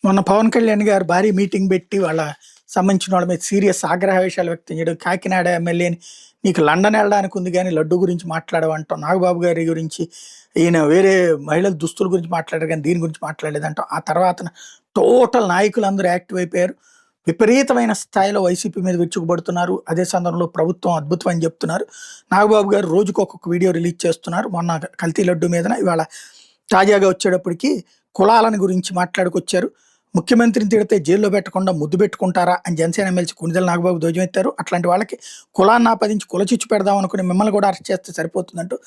మొన్న పవన్ కళ్యాణ్ గారు భారీ మీటింగ్ పెట్టి వాళ్ళ సంబంధించిన వాళ్ళ మీద సీరియస్ ఆగ్రహవేశాలు వ్యక్తం చేయడం, కాకినాడ ఎమ్మెల్యేని నీకు లండన్ వెళ్ళడానికి ఉంది కానీ లడ్డు గురించి మాట్లాడవంటాం, నాగబాబు గారి గురించి ఈయన వేరే మహిళల దుస్తుల గురించి మాట్లాడారు కానీ దీని గురించి మాట్లాడలేదంటాం. ఆ తర్వాత టోటల్ నాయకులందరూ యాక్టివ్ అయిపోయారు. విపరీతమైన స్థాయిలో వైసీపీ మీద విరుచుకుపడుతున్నారు. అదే సందర్భంలో ప్రభుత్వం అద్భుతం అని చెప్తున్నారు. నాగబాబు గారు రోజుకు ఒక్కొక్క వీడియో రిలీజ్ చేస్తున్నారు. మొన్న కల్తీ లడ్డు మీదన, ఇవాళ తాజాగా వచ్చేటప్పటికి కులాలను గురించి మాట్లాడుకొచ్చారు. ముఖ్యమంత్రిని తిడితే జైల్లో పెట్టకుండా ముద్దు పెట్టుకుంటారా అని జనసేన ఎమ్మెల్సీ కొణిదెల నాగబాబు ధ్వజమెత్తారు. అట్లాంటి వాళ్ళకి కులాన్ని ఆపాదించి కులచిచ్చు పెడదాం అనుకుని మిమ్మల్ని కూడా అరెస్ట్ చేస్తే సరిపోతుందంటూ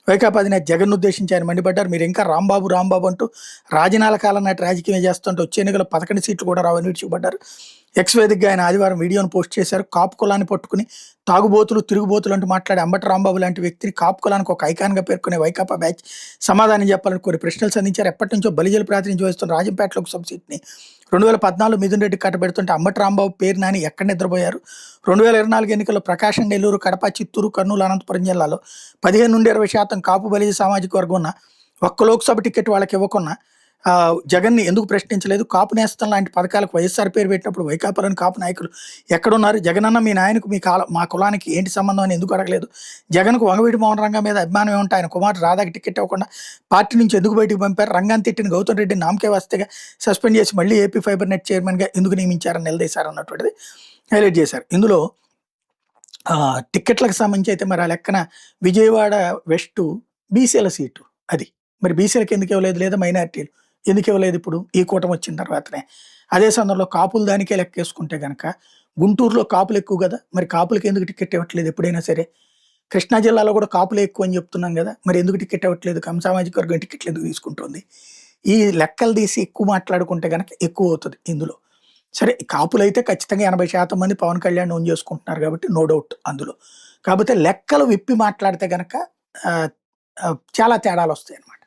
వైకాపా అధినేత జగన్ ఉద్దేశించి ఆయన మండిపడ్డారు. మీరు ఇంకా రాంబాబు రాంబాబు అంటూ రాజనాల కాలం నాటి రాజకీయం చేస్తుంటే వచ్చే ఎన్నికలు 11 సీట్లు కూడా రావని విడిచిపడ్డారు. ఎక్స్ వేదికగా ఆయన ఆదివారం వీడియోను పోస్ట్ చేశారు. కాపు కులాన్ని పట్టుకుని తాగుబోతులు తిరుగుబోతులు అంటూ మాట్లాడే అంబటి రాంబాబు లాంటి వ్యక్తిని కాపు కులానికి ఒక ఐకాన్గా పేర్కొనే వైకాపా బ్యాచ్ సమాధానం చెప్పాలని కొన్ని ప్రశ్నలు సంధించారు. ఎప్పటి నుంచో బలిజలు ప్రాతినిధ్యం వహిస్తున్న రాజంపేట లోక్సభ సీట్ని 2014 మిథున్ రెడ్డి కట్టబెడుతుంటే అంబటి రాంబాబు పేరు నాని ఎక్కడ నిద్రపోయారు? 2024 ఎన్నికల్లో ప్రకాశం, నెల్లూరు, కడప, చిత్తూరు, కర్నూలు, అనంతపురం జిల్లాలో 15 నుండి 20% కాపు బలిజ సామాజిక వర్గం ఉన్న ఒక్క లోక్సభ టికెట్ వాళ్ళకి ఇవ్వకున్నా జగన్ని ఎందుకు ప్రశ్నించలేదు? కాపు నేస్తం లాంటి పథకాలకు వైఎస్ఆర్ పేరు పెట్టినప్పుడు వైకాపాలోని కాపు నాయకులు ఎక్కడున్నారు? జగనన్న మీ నాయనకు మా కులానికి ఏంటి సంబంధం అని ఎందుకు అడగలేదు? జగన్కు వంగవీటి మోహన్ రంగా మీద అభిమానం ఏమంటే ఆయన కుమారుడు రాధాకి టికెట్ ఇవ్వకుండా పార్టీ నుంచి ఎందుకు బయటకు పంపారు? రంగాన్ని తిట్టిన గౌతమ్ రెడ్డి నామకే వస్తేగా సస్పెండ్ చేసి మళ్ళీ ఏపీ ఫైబర్ నెట్ చైర్మన్గా ఎందుకు నియమించారని నిలదీశారు అన్నటువంటిది హైలైట్ చేశారు. ఇందులో టిక్కెట్లకు సంబంధించి అయితే మరి ఆ లెక్కన విజయవాడ వెస్ట్ బీసీల సీటు అది మరి బీసీలకు ఎందుకు ఇవ్వలేదు, లేదా మైనారిటీలు ఎందుకు ఇవ్వలేదు ఇప్పుడు ఈ కూటమి వచ్చిన తర్వాతనే? అదే సందర్భంలో కాపులు దానికే లెక్కేసుకుంటే కనుక గుంటూరులో కాపులు ఎక్కువ కదా, మరి కాపులకి ఎందుకు టికెట్ ఇవ్వట్లేదు? ఎప్పుడైనా సరే కృష్ణా జిల్లాలో కూడా కాపులు ఎక్కువ అని చెప్తున్నాం కదా, మరి ఎందుకు టికెట్ ఇవ్వట్లేదు? కమ్ సామాజిక వర్గం టికెట్లు ఎందుకు తీసుకుంటుంది? ఈ లెక్కలు తీసి ఎక్కువ మాట్లాడుకుంటే కనుక ఎక్కువ అవుతుంది ఇందులో. సరే, కాపులు అయితే ఖచ్చితంగా 80% మంది పవన్ కళ్యాణ్ ఓన్ చేసుకుంటున్నారు కాబట్టి నో డౌట్ అందులో. కాకపోతే లెక్కలు విప్పి మాట్లాడితే కనుక చాలా తేడాలు వస్తాయి అన్నమాట.